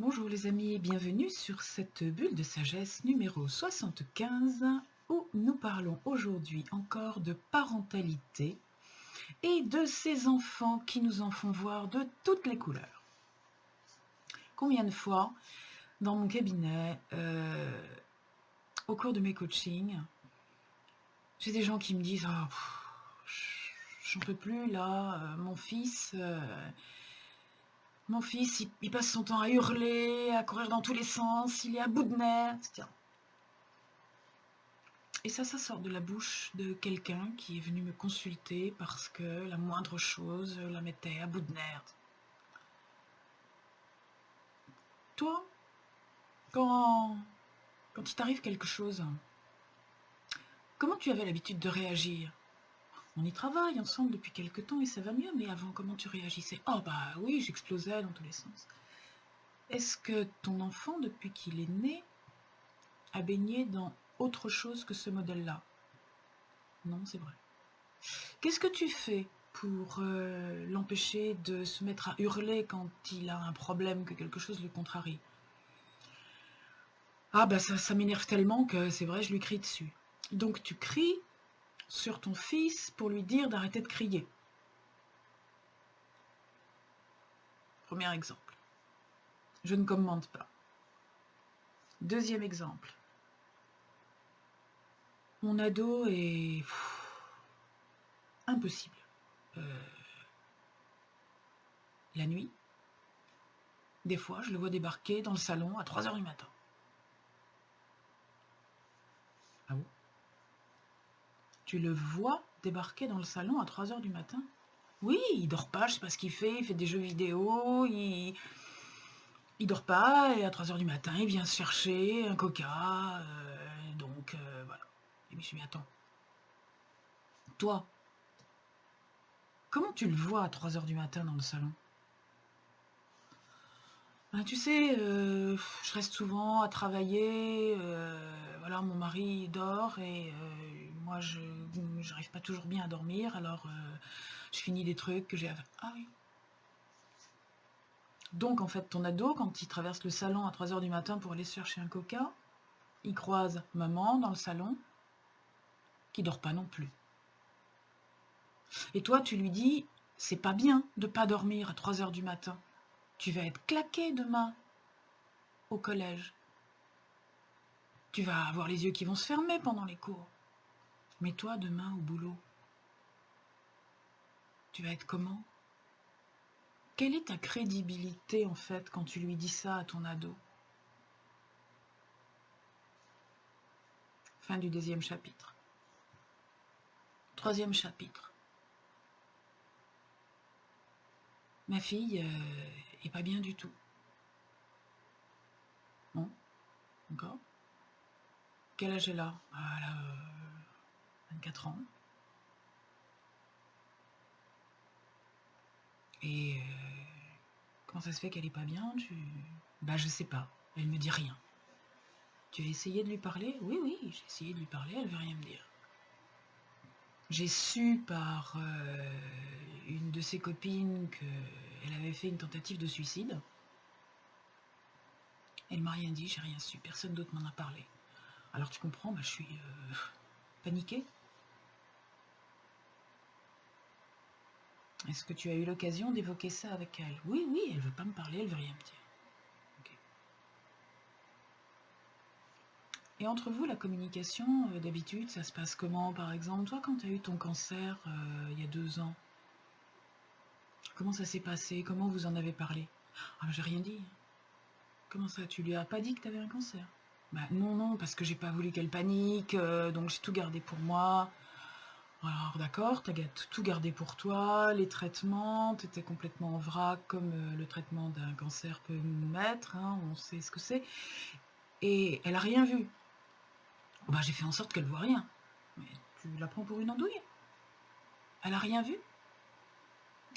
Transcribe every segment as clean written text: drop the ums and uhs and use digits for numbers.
Bonjour les amis, bienvenue sur cette bulle de sagesse numéro 75 où nous parlons aujourd'hui encore de parentalité et de ces enfants qui nous en font voir de toutes les couleurs. Combien de fois dans mon cabinet, au cours de mes coachings, j'ai des gens qui me disent «Ah, j'en peux plus là, mon fils, il passe son temps à hurler, à courir dans tous les sens, il est à bout de nerfs, etc.» Et ça sort de la bouche de quelqu'un qui est venu me consulter parce que la moindre chose la mettait à bout de nerfs. Toi, quand il t'arrive quelque chose, comment tu avais l'habitude de réagir? On y travaille ensemble depuis quelque temps et ça va mieux, mais avant, comment tu réagissais? Oh bah oui, j'explosais dans tous les sens. Est-ce que ton enfant, depuis qu'il est né, a baigné dans autre chose que ce modèle-là? Non, c'est vrai. Qu'est-ce que tu fais pour l'empêcher de se mettre à hurler quand il a un problème, que quelque chose le contrarie? Ah bah ça m'énerve tellement que c'est vrai, je lui crie dessus. Donc tu cries sur ton fils pour lui dire d'arrêter de crier. Premier exemple. Je ne commente pas. Deuxième exemple. Mon ado est impossible. La nuit, des fois, je le vois débarquer dans le salon à 3h du matin. Ah bon? Tu le vois débarquer dans le salon à 3h du matin? Oui, il dort pas, je sais pas ce qu'il fait des jeux vidéo, il dort pas et à 3h du matin, il vient se chercher un coca, donc voilà. Et je me suis dit: «Mais attends, toi, comment tu le vois à 3h du matin dans le salon?» «Ben, tu sais, je reste souvent à travailler, voilà, mon mari dort et moi j'arrive pas toujours bien à dormir, alors je finis des trucs que j'ai à faire.» «Ah oui.» Donc en fait, ton ado, quand il traverse le salon à 3h du matin pour aller se chercher un coca, il croise maman dans le salon, qui dort pas non plus. Et toi, tu lui dis: «C'est pas bien de pas dormir à 3h du matin. Tu vas être claqué demain au collège. Tu vas avoir les yeux qui vont se fermer pendant les cours. Mais toi, demain au boulot, tu vas être comment?» Quelle est ta crédibilité, en fait, quand tu lui dis ça à ton ado? Fin du 2e chapitre. 3e chapitre. Ma fille, est pas bien du tout. Bon, d'accord. Quel âge elle a? Ah, elle a 24 ans. Et comment ça se fait qu'elle est pas bien? Bah, je sais pas, elle me dit rien. Tu as essayé de lui parler? Oui, oui, j'ai essayé de lui parler, elle veut rien me dire. J'ai su par une de ses copines qu'elle avait fait une tentative de suicide. Elle m'a rien dit, j'ai rien su, personne d'autre m'en a parlé. Alors tu comprends, bah, je suis paniquée. Est-ce que tu as eu l'occasion d'évoquer ça avec elle? Oui, oui, elle veut pas me parler, elle veut rien me dire. Ok. Et entre vous, la communication, d'habitude, ça se passe comment? Par exemple, toi, quand tu as eu ton cancer il y a 2 ans, comment ça s'est passé? Comment vous en avez parlé? Ah, j'ai rien dit. Comment ça, tu lui as pas dit que tu avais un cancer? Bah non, non, parce que j'ai pas voulu qu'elle panique, donc j'ai tout gardé pour moi. Alors d'accord, tu as tout gardé pour toi, les traitements, tu étais complètement en vrac comme le traitement d'un cancer peut nous mettre, hein, on sait ce que c'est. Et elle a rien vu. Bah j'ai fait en sorte qu'elle voit rien. Mais tu la prends pour une andouille? Elle a rien vu?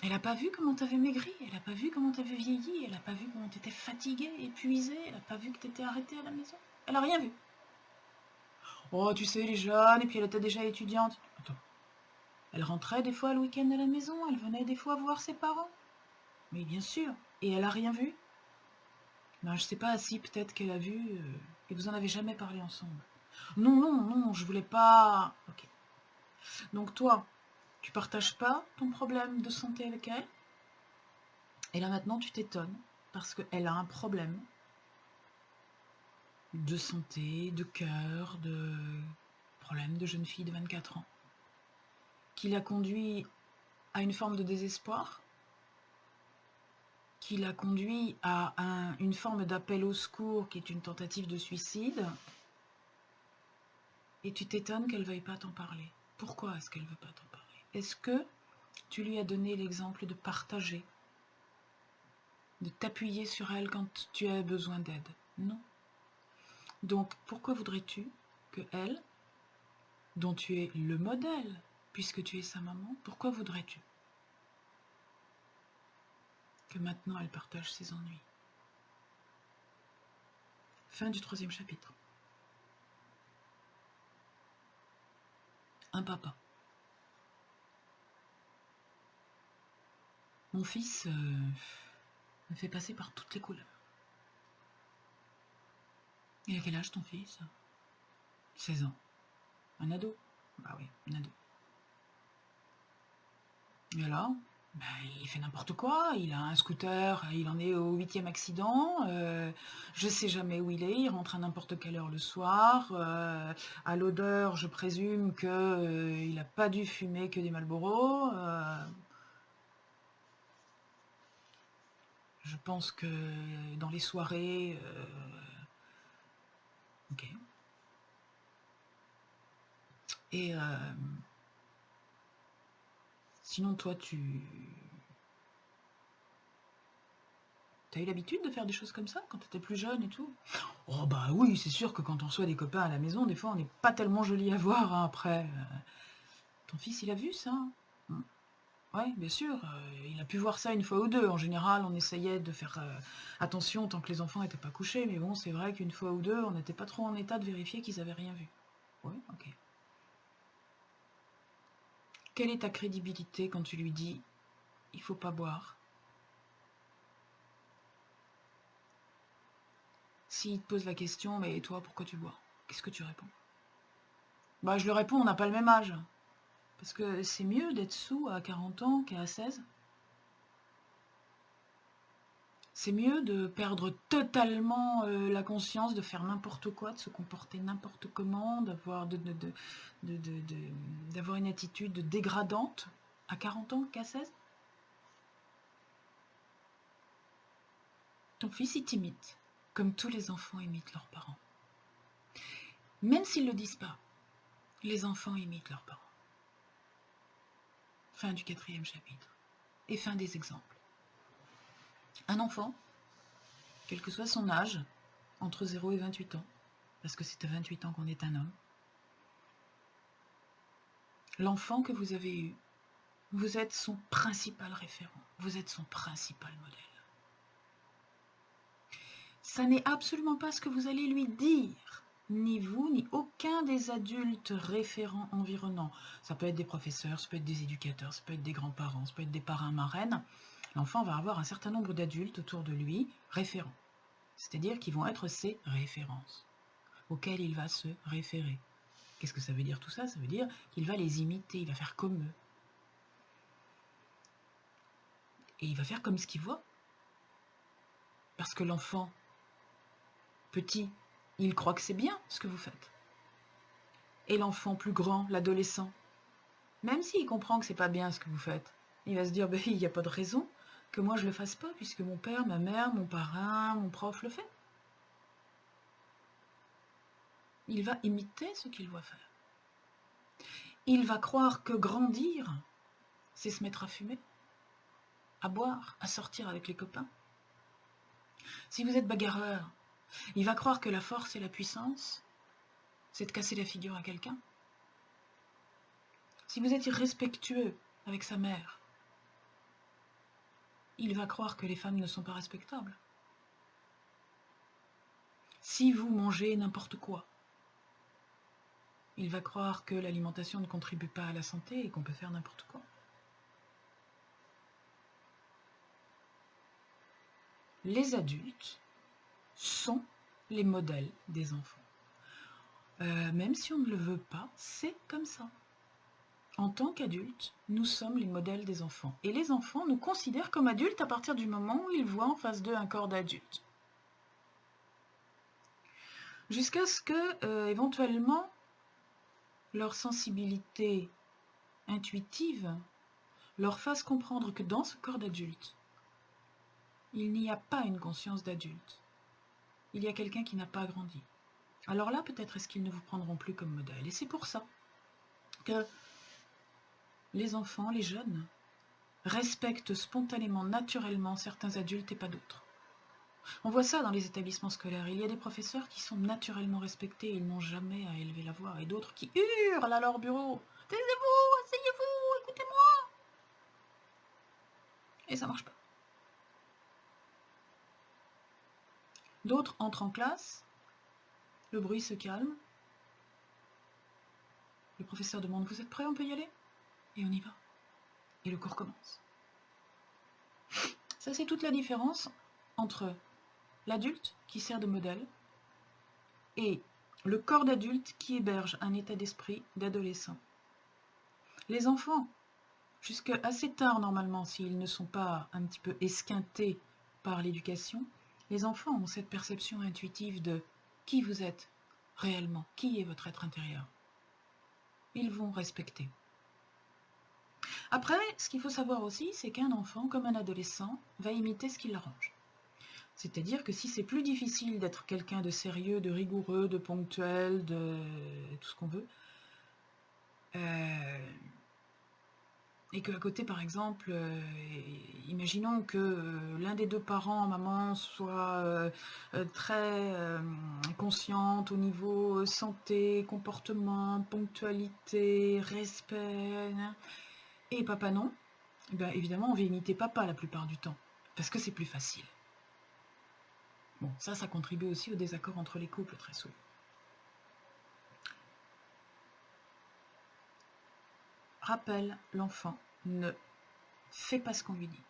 Elle a pas vu comment tu avais maigri, elle a pas vu comment tu avais vieilli, elle a pas vu comment tu étais fatiguée, épuisée, elle a pas vu que tu étais arrêtée à la maison. Elle a rien vu. Oh, tu sais, elle est jeune et puis elle était déjà étudiante. Attends, elle rentrait des fois le week-end à la maison, elle venait des fois voir ses parents. Mais bien sûr, et elle a rien vu? Ben, je sais pas si peut-être qu'elle a vu et vous en avez jamais parlé ensemble. Non, non, non, je voulais pas... Ok. Donc toi, tu partages pas ton problème de santé avec elle. Et là maintenant, tu t'étonnes parce qu'elle a un problème de santé, de cœur, de problème de jeune fille de 24 ans, qui l'a conduit à une forme de désespoir, qui l'a conduit à une forme d'appel au secours qui est une tentative de suicide, et tu t'étonnes qu'elle ne veuille pas t'en parler. Pourquoi est-ce qu'elle ne veut pas t'en parler? Est-ce que tu lui as donné l'exemple de partager, de t'appuyer sur elle quand tu as besoin d'aide? Non. Donc pourquoi voudrais-tu que elle, dont tu es le modèle, puisque tu es sa maman, pourquoi voudrais-tu que maintenant elle partage ses ennuis? Fin du 3e chapitre. Un papa. Mon fils me fait passer par toutes les couleurs. Il a quel âge ton fils? 16 ans. Un ado? Bah oui, un ado. Et alors, bah, il fait n'importe quoi, il a un scooter, il en est au 8e accident, je sais jamais où il rentre à n'importe quelle heure le soir, à l'odeur, je présume qu'il n'a pas dû fumer que des Marlboro, je pense que dans les soirées, ok. Et sinon, toi, t'as eu l'habitude de faire des choses comme ça quand t'étais plus jeune et tout? Oh bah oui, c'est sûr que quand on reçoit des copains à la maison, des fois, on n'est pas tellement joli à voir hein, après. Ton fils, il a vu ça? Oui, bien sûr, il a pu voir ça une fois ou deux. En général, on essayait de faire attention tant que les enfants n'étaient pas couchés, mais bon, c'est vrai qu'une fois ou deux, on n'était pas trop en état de vérifier qu'ils n'avaient rien vu. Oui, ok. Quelle est ta crédibilité quand tu lui dis « il faut pas boire » ? S'il te pose la question « mais toi, pourquoi tu bois ?» Qu'est-ce que tu réponds? Bah, je lui réponds « on n'a pas le même âge ». Parce que c'est mieux d'être sous à 40 ans qu'à 16. C'est mieux de perdre totalement la conscience, de faire n'importe quoi, de se comporter n'importe comment, d'avoir d'avoir une attitude dégradante à 40 ans qu'à 16. Ton fils, il t'imite, comme tous les enfants imitent leurs parents. Même s'ils ne le disent pas, les enfants imitent leurs parents. Fin du 4e chapitre. Et fin des exemples. Un enfant, quel que soit son âge, entre 0 et 28 ans, parce que c'est à 28 ans qu'on est un homme, l'enfant que vous avez eu, vous êtes son principal référent, vous êtes son principal modèle. Ça n'est absolument pas ce que vous allez lui dire, ni vous, ni aucun des adultes référents environnants. Ça peut être des professeurs, ça peut être des éducateurs, ça peut être des grands-parents, ça peut être des parrains, marraines. L'enfant va avoir un certain nombre d'adultes autour de lui, référents. C'est-à-dire qu'ils vont être ses références, auxquelles il va se référer. Qu'est-ce que ça veut dire tout ça? Ça veut dire qu'il va les imiter, il va faire comme eux. Et il va faire comme ce qu'il voit. Parce que l'enfant, petit, il croit que c'est bien ce que vous faites. Et l'enfant plus grand, l'adolescent, même s'il comprend que c'est pas bien ce que vous faites, il va se dire, il n'y a pas de raison que moi je le fasse pas, puisque mon père, ma mère, mon parrain, mon prof le fait. Il va imiter ce qu'il voit faire. Il va croire que grandir, c'est se mettre à fumer, à boire, à sortir avec les copains. Si vous êtes bagarreur, il va croire que la force et la puissance, c'est de casser la figure à quelqu'un. Si vous êtes irrespectueux avec sa mère, il va croire que les femmes ne sont pas respectables. Si vous mangez n'importe quoi, il va croire que l'alimentation ne contribue pas à la santé et qu'on peut faire n'importe quoi. Les adultes sont les modèles des enfants. Même si on ne le veut pas, c'est comme ça. En tant qu'adultes, nous sommes les modèles des enfants. Et les enfants nous considèrent comme adultes à partir du moment où ils voient en face d'eux un corps d'adulte. Jusqu'à ce que, éventuellement, leur sensibilité intuitive leur fasse comprendre que dans ce corps d'adulte, il n'y a pas une conscience d'adulte. Il y a quelqu'un qui n'a pas grandi. Alors là, peut-être est-ce qu'ils ne vous prendront plus comme modèle. Et c'est pour ça que les enfants, les jeunes, respectent spontanément, naturellement certains adultes et pas d'autres. On voit ça dans les établissements scolaires. Il y a des professeurs qui sont naturellement respectés, ils n'ont jamais à élever la voix, et d'autres qui hurlent à leur bureau. Taisez-vous, asseyez-vous, écoutez-moi. Et ça marche pas. D'autres entrent en classe, le bruit se calme, le professeur demande: vous êtes prêts, on peut y aller? Et on y va. Et le cours commence. Ça, c'est toute la différence entre l'adulte qui sert de modèle et le corps d'adulte qui héberge un état d'esprit d'adolescent. Les enfants, jusque assez tard normalement, s'ils ne sont pas un petit peu esquintés par l'éducation, les enfants ont cette perception intuitive de qui vous êtes réellement, qui est votre être intérieur. Ils vont respecter. Après, ce qu'il faut savoir aussi, c'est qu'un enfant, comme un adolescent, va imiter ce qui l'arrange. C'est-à-dire que si c'est plus difficile d'être quelqu'un de sérieux, de rigoureux, de ponctuel, de tout ce qu'on veut, et qu'à côté, par exemple, imaginons que l'un des deux parents, maman, soit très consciente au niveau santé, comportement, ponctualité, respect, hein, et papa non, ben évidemment, on va imiter papa la plupart du temps, parce que c'est plus facile. Bon, ça contribue aussi au désaccord entre les couples, très souvent. Rappel, l'enfant ne fait pas ce qu'on lui dit.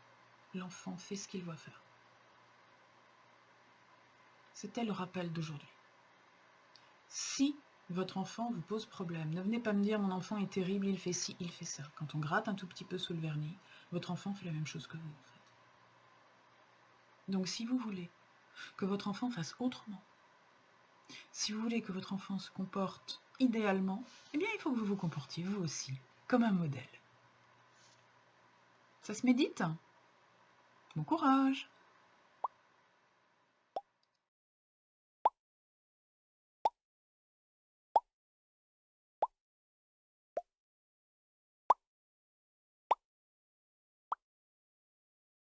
L'enfant fait ce qu'il doit faire. C'était le rappel d'aujourd'hui. Si votre enfant vous pose problème, ne venez pas me dire mon enfant est terrible, il fait ci, il fait ça. Quand on gratte un tout petit peu sous le vernis, votre enfant fait la même chose que vous, en fait. Donc si vous voulez que votre enfant fasse autrement, si vous voulez que votre enfant se comporte idéalement, eh bien il faut que vous vous comportiez vous aussi comme un modèle. Ça se médite? Bon courage!